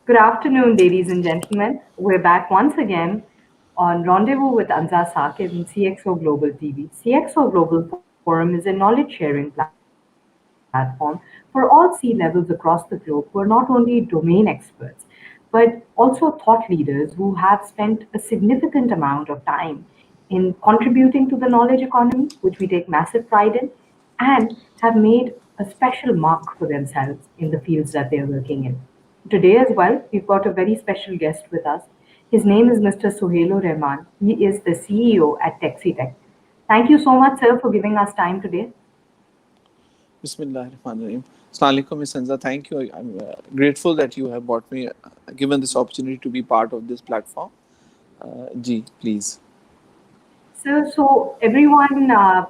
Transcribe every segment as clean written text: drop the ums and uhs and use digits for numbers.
Good afternoon, ladies and gentlemen. We're back once again on Rendezvous with Anza Saqib in CxO Global TV. CxO Global Forum is a knowledge sharing platform for all C levels across the globe who are not only domain experts, but also thought leaders who have spent a significant amount of time in contributing to the knowledge economy, which we take massive pride in, and have made a special mark for themselves in the fields that they're working in. Today, as well, we've got a very special guest with us. His name is Mr. Sohail Rehman. He is the CEO at Texitech. Thank you so much, sir, for giving us time today. Bismillahirrahmanirrahim. Assalamu alaikum, Ms. Hanza. Thank you. I'm grateful that you have brought me, given this opportunity to be part of this platform. Ji, please. Sir, so everyone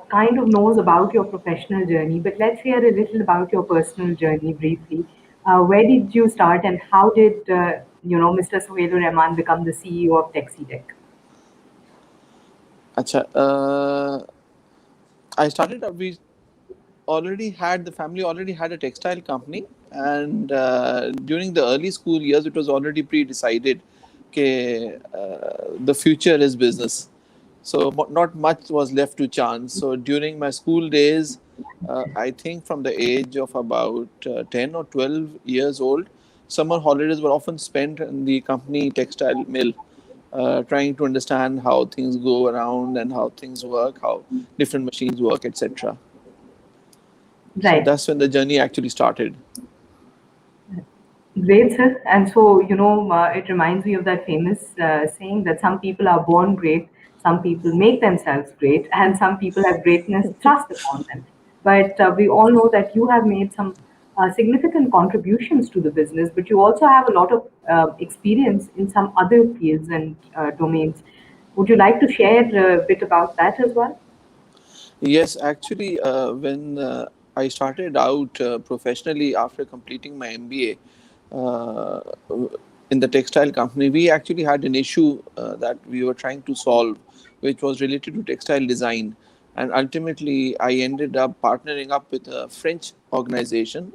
kind of knows about your professional journey, but let's hear a little about your personal journey briefly. Where did you start, and how did Mr. Sohail Rehman become the CEO of Texitech? Acha, I started, we the family already had a textile company, and during the early school years, it was already pre-decided the future is business. So not much was left to chance. So during my school days, I think from the age of about 10 or 12 years old, summer holidays were often spent in the company textile mill, trying to understand how things go around and how things work, how different machines work, etc. So Right. that's when the journey actually started. Great, sir. And so, it reminds me of that famous saying that some people are born great, some people make themselves great, and some people have greatness thrust upon them. But we all know that you have made some significant contributions to the business, but you also have a lot of experience in some other fields and domains. Would you like to share a bit about that as well? Yes, actually, when I started out professionally after completing my MBA in the textile company, we actually had an issue that we were trying to solve, which was related to textile design. And ultimately, I ended up partnering up with a French organization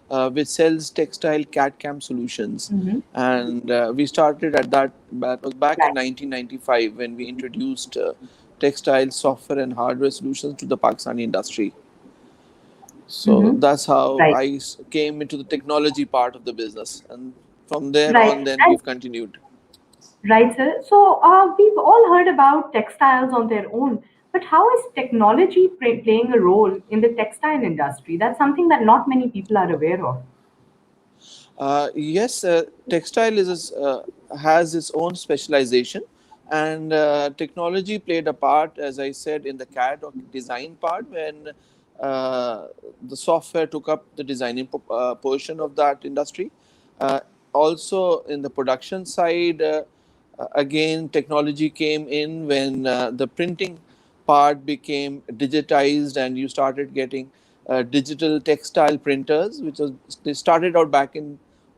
which sells textile CAD/CAM solutions. Mm-hmm. And we started at that was back in Right. 1995 when we introduced textile software and hardware solutions to the Pakistani industry. So Mm-hmm. that's how Right. I came into the technology part of the business. And from there on, Right. then And we've continued. right, sir. So we've all heard about textiles on their own, but how is technology playing a role in the textile industry? That's something that not many people are aware of. Yes, textile has its own specialization, and technology played a part, as I said, in the CAD or design part when the software took up the designing portion of that industry. Uh, Also, in the production side, again, technology came in when the printing part became digitized and you started getting digital textile printers, which was they started out back in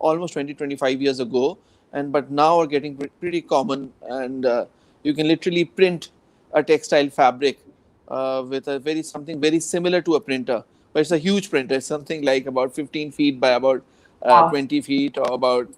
almost 20-25 years ago, and but now are getting pretty common, and you can literally print a textile fabric with a very something very similar to a printer, but it's a huge printer. It's something like about 15 feet by about Wow. 20 feet or about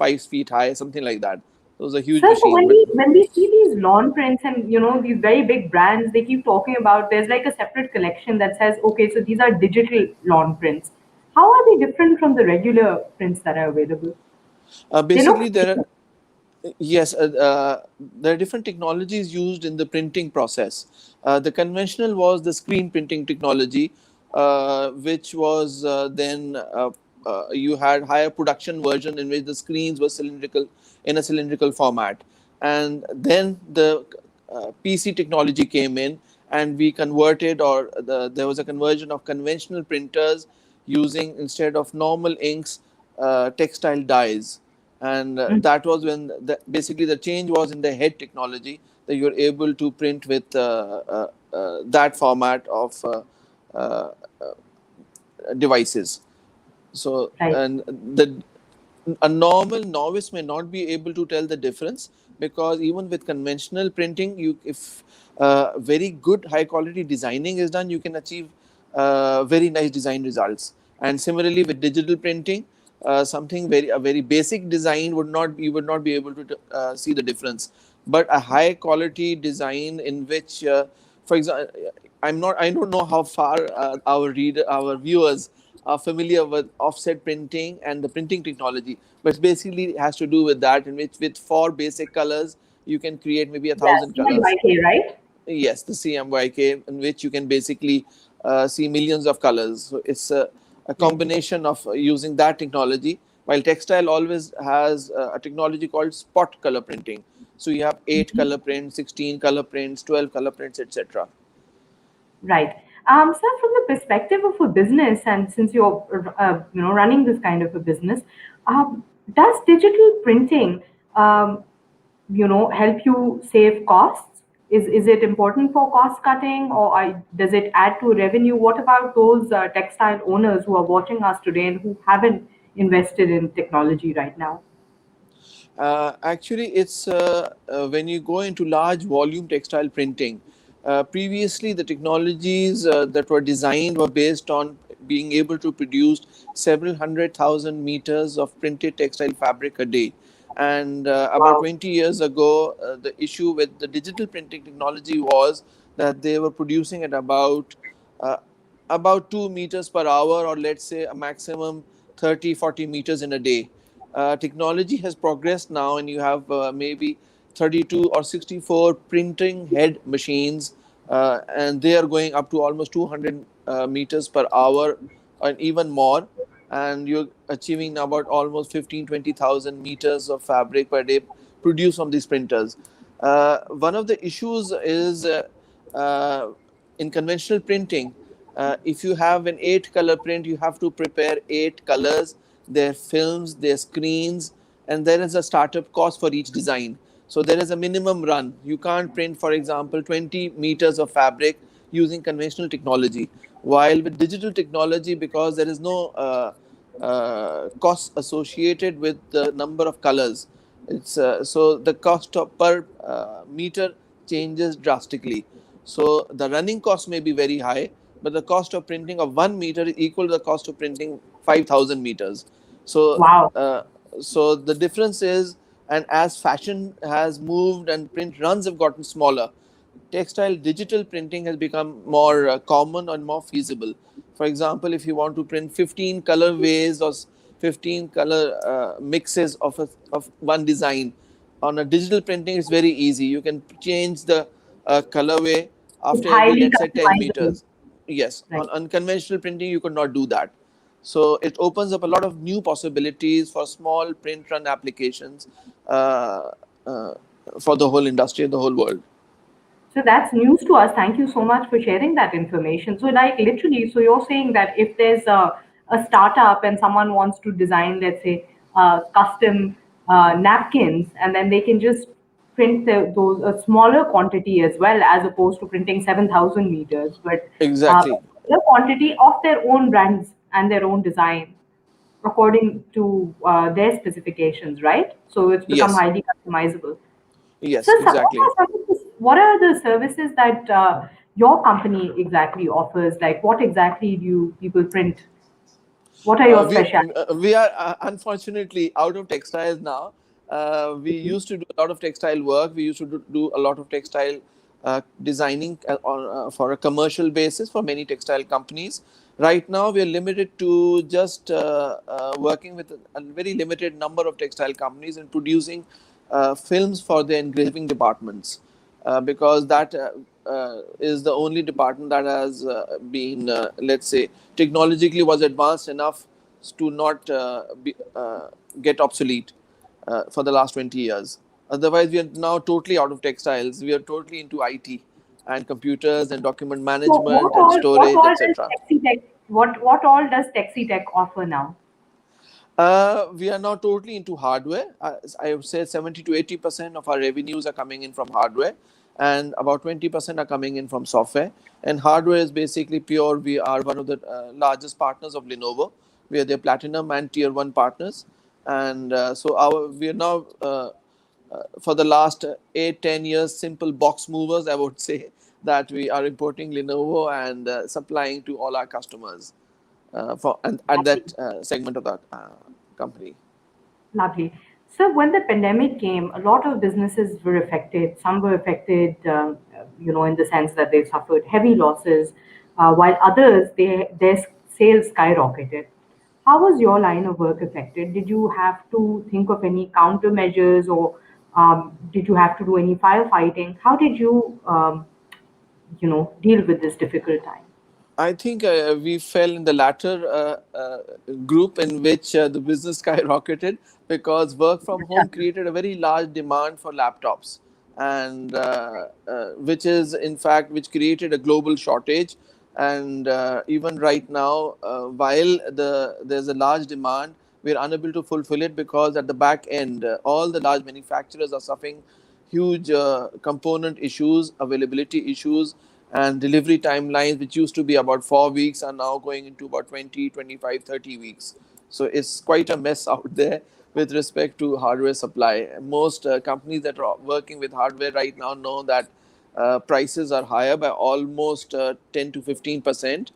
5 feet high, something like that. Those are huge Sir, so machines. But when we see these lawn prints and these very big brands, they keep talking about there's like a separate collection that says, okay, so these are digital lawn prints. How are they different from the regular prints that are available? They look basically, similar. yes, there are different technologies used in the printing process. The conventional was the screen printing technology, which was then you had higher production version in which the screens were cylindrical in a cylindrical format, and then the PC technology came in, and we converted, or there was a conversion of conventional printers using instead of normal inks, textile dyes, and that was when basically the change was in the head technology that you're able to print with that format of uh, devices. So, Right. and the a normal novice may not be able to tell the difference, because even with conventional printing, you if very good high quality designing is done, you can achieve very nice design results. And similarly with digital printing, something a very basic design would not, you would not be able to see the difference. But a high quality design in which, for example, I don't know how far our viewers are familiar with offset printing and the printing technology, but basically it has to do with that, in which with four basic colors you can create maybe a Yes, thousand colors. CYK, right? Yes, the CMYK, in which you can basically see millions of colors. So it's a Right. combination of using that technology. While textile always has a technology called spot color printing. So you have 8 color prints, 16 color prints, 12 color prints, etc. Right. So from the perspective of a business, and since you're running this kind of a business, does digital printing help you save costs? Is it important for cost cutting, or does it add to revenue? What about those textile owners who are watching us today and who haven't invested in technology right now? Actually, it's when you go into large volume textile printing. Previously, the technologies that were designed were based on being able to produce several 100,000 meters of printed textile fabric a day. And about Wow. 20 years ago, the issue with the digital printing technology was that they were producing at uh, about 2 meters per hour, or let's say a maximum 30, 40 meters in a day. Technology has progressed now, and you have maybe 32 or 64 printing head machines, and they are going up to almost 200 meters per hour and even more. And you're achieving about almost 15, 20,000 meters of fabric per day produced from these printers. One of the issues is uh, in conventional printing, if you have an 8 color print, you have to prepare 8 colors, their films, their screens, and there is a startup cost for each design. So there is a minimum run. You can't print, for example, 20 meters of fabric using conventional technology. While with digital technology, because there is no cost associated with the number of colors, it's so the cost of per meter changes drastically. So the running cost may be very high, but the cost of printing of 1 meter is equal to the cost of printing 5,000 meters. So, Wow. uh, so the difference is, and as fashion has moved and print runs have gotten smaller, textile digital printing has become more common and more feasible. For example, if you want to print 15 colorways or 15 color mixes of one design, on a digital printing, it's very easy. You can change the colorway It's after every, highly let's say, 10 customizable. meters. Yes, Right. on unconventional printing, you could not do that. So it opens up a lot of new possibilities for small print run applications uh, uh, for the whole industry and the whole world. So that's news to us. Thank you so much for sharing that information. So, like literally, so you're saying that if there's a startup and someone wants to design, let's say, custom napkins, and then they can just print those a smaller quantity as well, as opposed to printing 7,000 meters, but Exactly. a quantity of their own brands and their own design according to their specifications, right? So it's become Yes. highly customizable. So, Yes. Exactly. what are the services that your company exactly offers? Like, what exactly do people print? What are your specialties? We are unfortunately out of textiles now. We used to do a lot of textile work. We used to do a lot of textile designing for a commercial basis for many textile companies. Right now, we are limited to just working with a very limited number of textile companies and producing films for the engraving departments, because that is the only department that has been, let's say, technologically was advanced enough to not get obsolete for the last 20 years. Otherwise, we are now totally out of textiles. We are totally into IT and computers and document So, management and what storage, all does etc. Texitech what all does Texitech offer now? We are now totally into hardware. I would say 70 to 80% of our revenues are coming in from hardware, and about 20% are coming in from software. And hardware is basically pure. We are one of the largest partners of Lenovo. We are their platinum and tier one partners, and so our we are now for the last 8, 10 years simple box movers. I would say that we are importing Lenovo and supplying to all our customers for and at that segment of the company. Lovely. So when the pandemic came, a lot of businesses were affected. Some were affected, in the sense that they suffered heavy losses, while others, their sales skyrocketed. How was your line of work affected? Did you have to think of any countermeasures, or did you have to do any firefighting? How did you, deal with this difficult time? I think we fell in the latter group in which the business skyrocketed because work from home created a very large demand for laptops, and which is in fact which created a global shortage. And even right now, while there's a large demand, we're unable to fulfill it because at the back end, all the large manufacturers are suffering huge component issues, availability issues, and delivery timelines, which used to be about 4 weeks, are now going into about 20, 25, 30 weeks. So it's quite a mess out there with respect to hardware supply. Most companies that are working with hardware right now know that prices are higher by almost 10 to 15%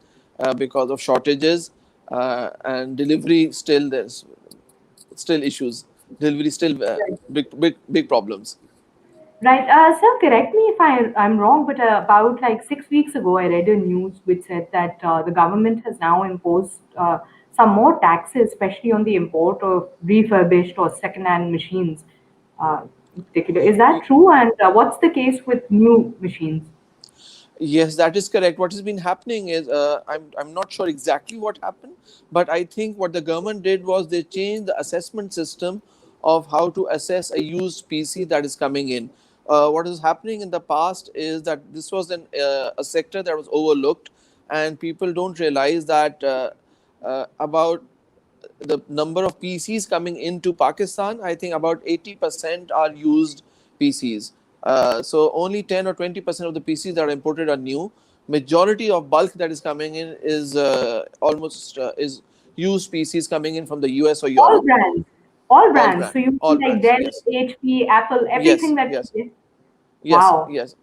because of shortages, and delivery still there's still issues. Delivery still big problems. Right. Sir, correct me if I'm wrong, but about like 6 weeks ago, I read a news which said that the government has now imposed some more taxes, especially on the import of refurbished or second-hand machines. In particular, is that true? And what's the case with new machines? Yes, that is correct. What has been happening is I'm not sure exactly what happened, but I think what the government did was they changed the assessment system of how to assess a used PC that is coming in. What is happening in the past is that this was a sector that was overlooked, and people don't realize that about the number of PCs coming into Pakistan, I think about 80% are used PCs. So only 10 or 20% of the PCs that are imported are new. Majority of bulk that is coming in is almost is used PCs coming in from the US or All Europe. brands, all All brands. brand, So you all mean like brands. Dell, Yes, HP, Apple, everything yes, that. yes. Yes, Wow. yes.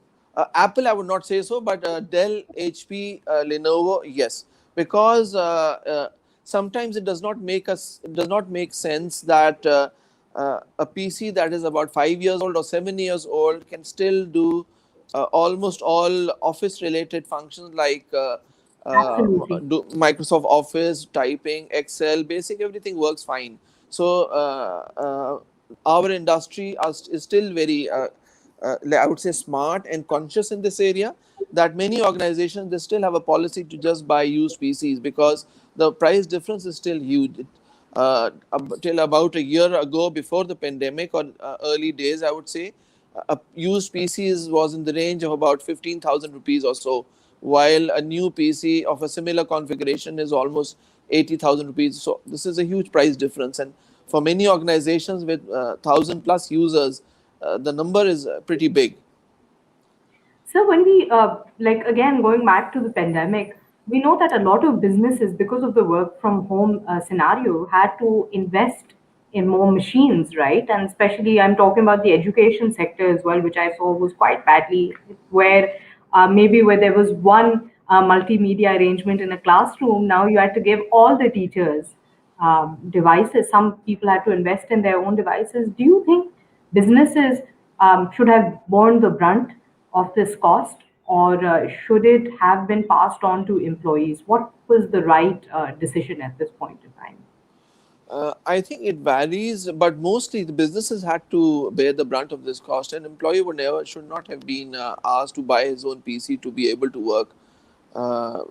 Apple, I would not say so, but Dell, HP, Lenovo, yes, because sometimes it does not make sense that a PC that is about 5 years old or 7 years old can still do almost all office related functions like Absolutely. Microsoft Office, typing, Excel, basic everything works fine. So our industry is still very I would say smart and conscious in this area, that many organizations they still have a policy to just buy used PCs because the price difference is still huge. Till about a year ago, before the pandemic or early days, I would say a used PCs was in the range of about 15,000 rupees or so, while a new PC of a similar configuration is almost 80,000 rupees. So this is a huge price difference, and for many organizations with 1,000 plus users, the number is pretty big. So when we like again going back to the pandemic, we know that a lot of businesses, because of the work from home scenario, had to invest in more machines, right? And especially, I'm talking about the education sector as well, which I saw was quite badly, where maybe where there was one multimedia arrangement in a classroom, now you had to give all the teachers devices. Some people had to invest in their own devices. Do you think businesses should have borne the brunt of this cost, or should it have been passed on to employees? What was the right decision at this point in time? I think it varies, but mostly the businesses had to bear the brunt of this cost. An employee would never should not have been asked to buy his own PC to be able to work.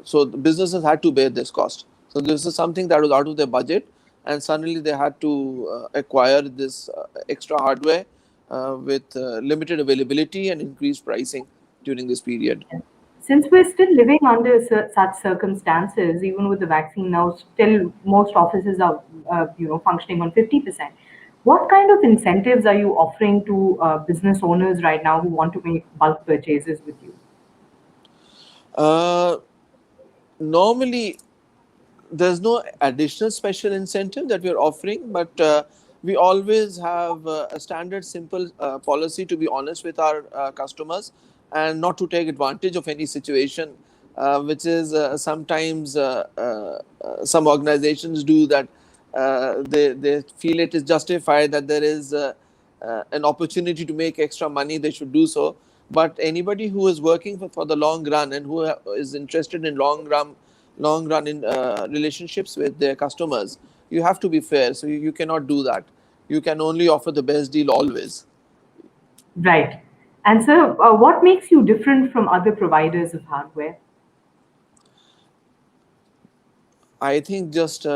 So the businesses had to bear this cost. So this is something that was out of their budget, and suddenly they had to acquire this extra hardware with limited availability and increased pricing during this period. Since we're still living under such circumstances, even with the vaccine now, still most offices are, functioning on 50%. What kind of incentives are you offering to business owners right now who want to make bulk purchases with you? Uh, Normally there's no additional special incentive that we're offering, but we always have a standard simple policy to be honest with our customers and not to take advantage of any situation, which is sometimes some organizations do that. They feel it is justified that there is an opportunity to make extra money, they should do so. But anybody who is working for the long run and who is interested in long run in relationships with their customers, you have to be fair. So you cannot do that. You can only offer the best deal always. Right. And so, what makes you different from other providers of hardware? I think just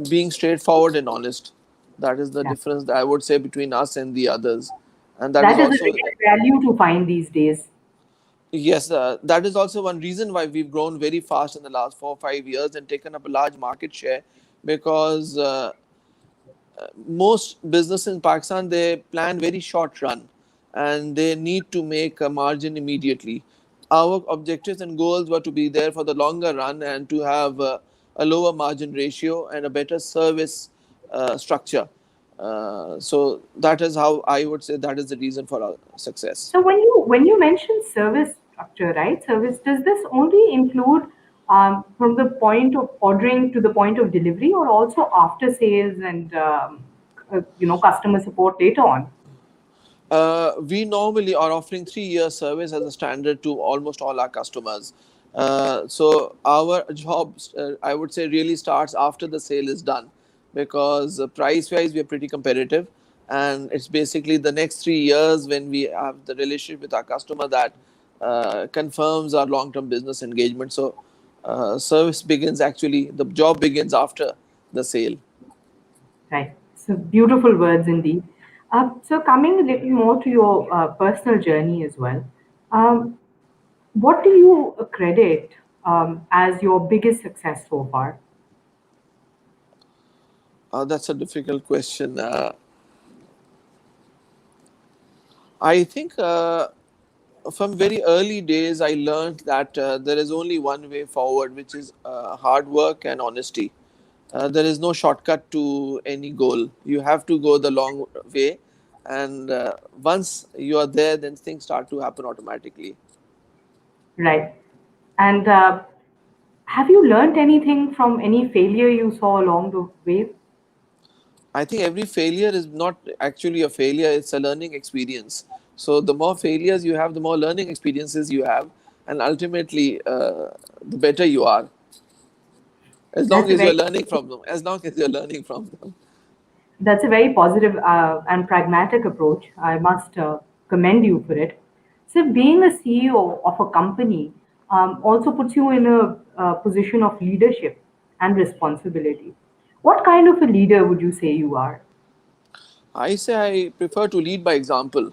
being straightforward and honest. That is the Yeah. difference that I would say between us and the others. And that is That is a also, rare value to find these days. yes, that is also one reason why we've grown very fast in the last 4 or 5 years and taken up a large market share, because most business in Pakistan, they plan very short run and they need to make a margin immediately. Our objectives and goals were to be there for the longer run and to have a lower margin ratio and a better service structure. So that is how I would say that is the reason for our success. So when you mention service structure, right? Service, does this only include from the point of ordering to the point of delivery, or also after sales and customer support later on? We normally are offering 3 year service as a standard to almost all our customers. So our job, I would say, really starts after the sale is done, because price wise we are pretty competitive, and it's basically the next 3 years when we have the relationship with our customer that confirms our long term business engagement. So service begins, actually the job begins after the sale. Right. So beautiful words indeed. So coming a little more to your personal journey as well, um, what do you credit as your biggest success so far? That's a difficult question. I think from very early days, I learned that there is only one way forward, which is hard work and honesty. There is no shortcut to any goal. You have to go the long way, and once you are there, then things start to happen automatically. Right. And have you learned anything from any failure you saw along the way? I think every failure is not actually a failure, it's a learning experience. So, the more failures you have, the more learning experiences you have, and ultimately, the better you are. As long That's a as you're very learning from them, as long as you're learning from them. that's a very positive and pragmatic approach. I must commend you for it. So, being a CEO of a company also puts you in a position of leadership and responsibility. What kind of a leader would you say you are? I say I prefer to lead by example,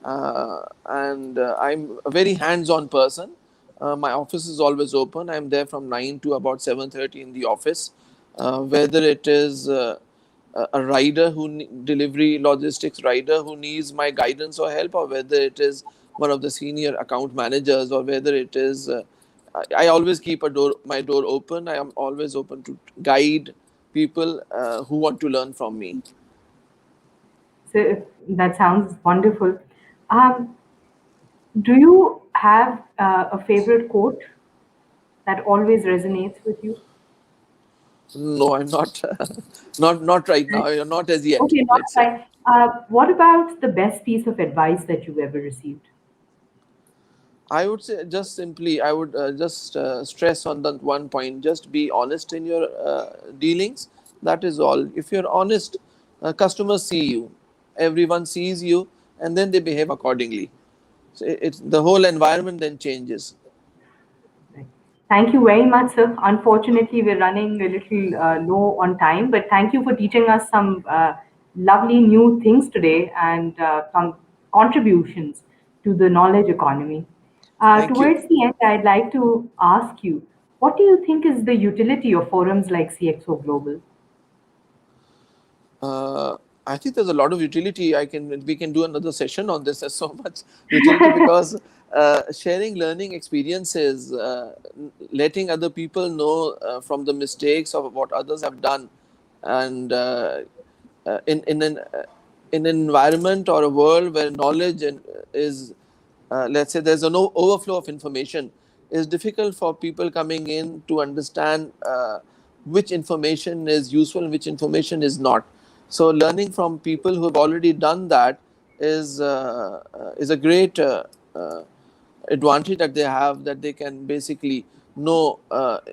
and I'm a very hands-on person. My office is always open. I'm there from 9 to about 7:30 in the office. Whether it is a rider delivery logistics rider who needs my guidance or help, or whether it is one of the senior account managers, or whether it is I always keep my door open. I am always open to guide people who want to learn from me. So, that sounds wonderful. Um, do you have a favorite quote that always resonates with you? No, I'm not. Not right now. Not as yet. Okay, not Let's say. fine. What about the best piece of advice that you've ever received? I would say just simply, I would just stress on that one point. Just be honest in your dealings. That is all. If you're honest, customers see you. Everyone sees you, and then they behave accordingly. So it's the whole environment then changes. Right. Thank you very much, sir. Unfortunately, we're running a little low on time, but thank you for teaching us some lovely new things today and some contributions to the knowledge economy. Thank you. Towards the end, I'd like to ask you, what do you think is the utility of forums like CXO Global? Uh, I think there's a lot of utility. We can do another session on this. There's so much utility because sharing learning experiences, letting other people know from the mistakes of what others have done, and in an environment or a world where knowledge is, let's say, there's an overflow of information, it's difficult for people coming in to understand which information is useful and which information is not. So learning from people who have already done that is a great advantage that they have, that they can basically know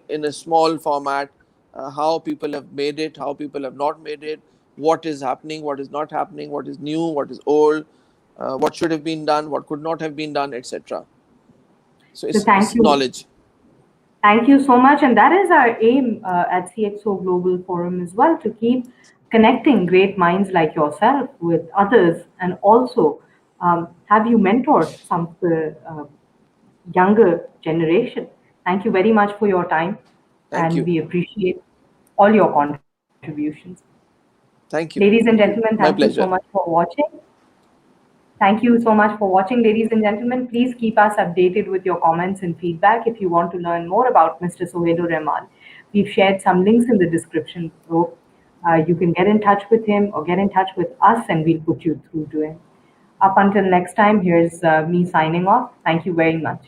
in a small format how people have made it, how people have not made it, what is happening, what is not happening, what is new, what is old, what should have been done, what could not have been done, etc. So So it's thank you. knowledge. Thank you so much. And that is our aim at CXO Global Forum as well, to keep connecting great minds like yourself with others, and also have you mentored some of the younger generation. Thank you very much for your time, Thank and you. we appreciate all your contributions. Ladies and Thank you. gentlemen, Thank thank you. you so My much for pleasure. watching. Thank you so much for watching, ladies and gentlemen. Please keep us updated with your comments and feedback. If you want to learn more about Mr. Sohail Rehman, we've shared some links in the description below. You can get in touch with him or get in touch with us, and we'll put you through to him. Up until next time, here's me signing off. Thank you very much.